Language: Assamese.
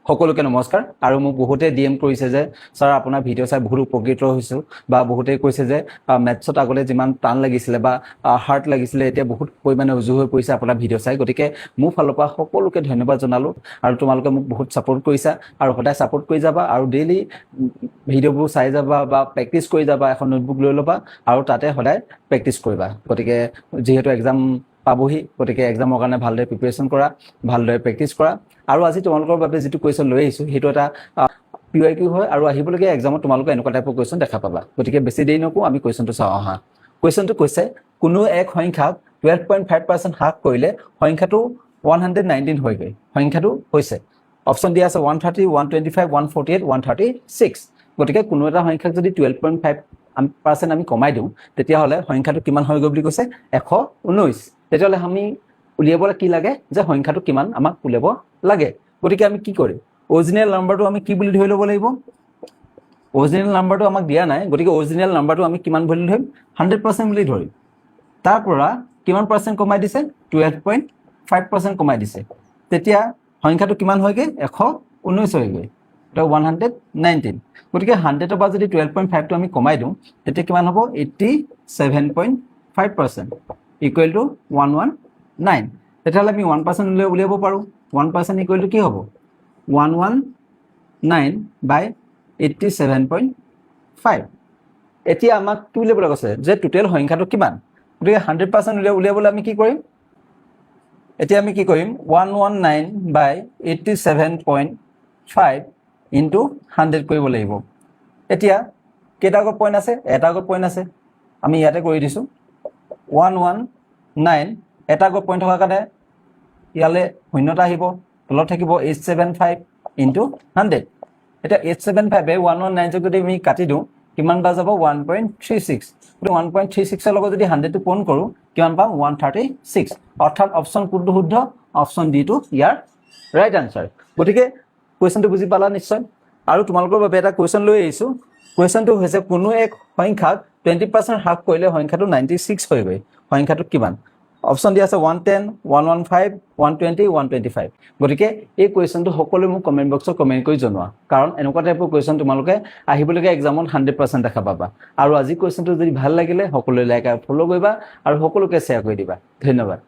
সকলোকে নমস্কাৰ আৰু মোক বহুতে ডিএম কৰিছে যে স্যাৰ আপোনাৰ ভিডিঅ' চাই বহুত উপকৃত হৈছোঁ বা বহুতে কৈছে যে মেথছত আগতে যিমান টান লাগিছিলে বা হাৰ্ড লাগিছিলে এতিয়া বহুত পৰিমাণে উজু হৈ পৰিছে আপোনাৰ ভিডিঅ' চাই গতিকে মোৰ ফালৰ পৰা সকলোকে ধন্যবাদ জনালোঁ আৰু তোমালোকে মোক বহুত ছাপোৰ্ট কৰিছা আৰু সদায় ছাপোৰ্ট কৰি যাবা আৰু ডেইলি ভিডিঅ'বোৰ চাই যাবা বা প্ৰেক্টিছ কৰি যাবা এখন নোটবুক লৈ ল'বা আৰু তাতে সদায় প্ৰেক্টিছ কৰিবা গতিকে যিহেতু এক্সাম পাবহি গতিকে এক্সামৰ কাৰণে ভালদৰে প্ৰিপেৰেশ্যন কৰা ভালদৰে প্ৰেক্টিছ কৰা আৰু আজি তোমালোকৰ বাবে যিটো কুৱেশ্যন লৈ আহিছোঁ সেইটো এটা PYQ হয় আৰু আহিবলগীয়া এক্সামত তোমালোকে এনেকুৱা টাইপৰ কুৱেশ্যন দেখা পাবা গতিকে বেছি দেৰি নকৰোঁ আমি কুৱেশ্যনটো চাওঁ আহা কুৱেশ্যনটো কৈছে কোনো এক সংখ্যাক 12.5% হ্ৰাস কৰিলে সংখ্যাটো 119 হয়গৈ সংখ্যাটো হৈছে অপশ্যন দিয়া আছে 130 125 148 136 গতিকে কোনো এটা সংখ্যাক যদি 12.5% আমি কমাই দিওঁ তেতিয়াহ'লে সংখ্যাটো কিমান হয়গৈ বুলি কৈছে 119 তেতিয়াহ'লে আমি উলিয়াবলৈ কি লাগে যে সংখ্যাটো কিমান আমাক উলিয়াব লাগে গতিকে আমি কি কৰিম অৰিজিনেল নাম্বাৰটো আমি কি বুলি ধৰি ল'ব লাগিব অৰিজিনেল নাম্বাৰটো আমাক দিয়া নাই গতিকে অৰিজিনেল নাম্বাৰটো আমি কিমান বুলি ধৰিম 100% বুলি ধৰিম তাৰ পৰা কিমান পাৰ্চেণ্ট কমাই দিছে 12.5% কমাই দিছে তেতিয়া সংখ্যাটো কিমান হয়গৈ 119 হয়গৈ তো 119 গতিকে 100 পৰা যদি 12.5টো আমি কমাই দিওঁ তেতিয়া কিমান হ'ব 87.5% ইকুৱেল টু 119 তেতিয়াহ'লে আমি 1% উলিয়াব পাৰোঁ 1% ইকুৱেল টু কি হ'ব 119 বাই 87.5 এতিয়া আমাক কি উলিয়াবলৈ কৈছে যে টোটেল সংখ্যাটো কিমান গতিকে 100% উলিয়াবলৈ আমি কি কৰিম এতিয়া আমি কি কৰিম 119 বাই 87.5 ইনটু 100 কৰিব লাগিব এতিয়া কেইটা আগত পইণ্ট আছে এটা আগত পইণ্ট আছে আমি ইয়াতে কৰি দিছোঁ 119 এটা আগত পইণ্ট থকাৰ কাৰণে ইয়ালৈ শূন্যতা আহিব তলত থাকিব 875 ইনটু 100 এতিয়া 875 119 যদি আমি কাটি দিওঁ কিমান পা যাব 1.36 1.36 লগত যদি 100টো পূৰণ কৰোঁ কিমান পাম 136 অৰ্থাৎ অপশ্যন কোনটো শুদ্ধ অপশ্যন ডিটো ইয়াৰ ৰাইট আনসাৰ গতিকে কুৱেশ্যনটো বুজি পালা নিশ্চয় আৰু তোমালোকৰ বাবে এটা কুৱেশ্যন লৈ আহিছোঁ কুৱেশ্যনটো হৈছে কোনো এক সংখ্যাক 20% হ্ৰাস কৰিলে সংখ্যাটো 96 হয়গৈ সংখ্যাটো কিমান অপশ্যন দিয়া আছে 110 115 120 125 গতিকে এই কুৱেশ্যনটো সকলোৱে মোক কমেণ্ট বক্সত কমেণ্ট কৰি জনোৱা কাৰণ এনেকুৱা টাইপৰ কুৱেশ্যন তোমালোকে আহিবলগীয়া এক্সামত 100% দেখা পাবা আৰু আজি কুৱেশ্যনটো যদি ভাল লাগিলে সকলোৱে লাইক আৰু ফ'ল' কৰিবা আৰু সকলোকে শ্বেয়াৰ কৰি দিবা ধন্যবাদ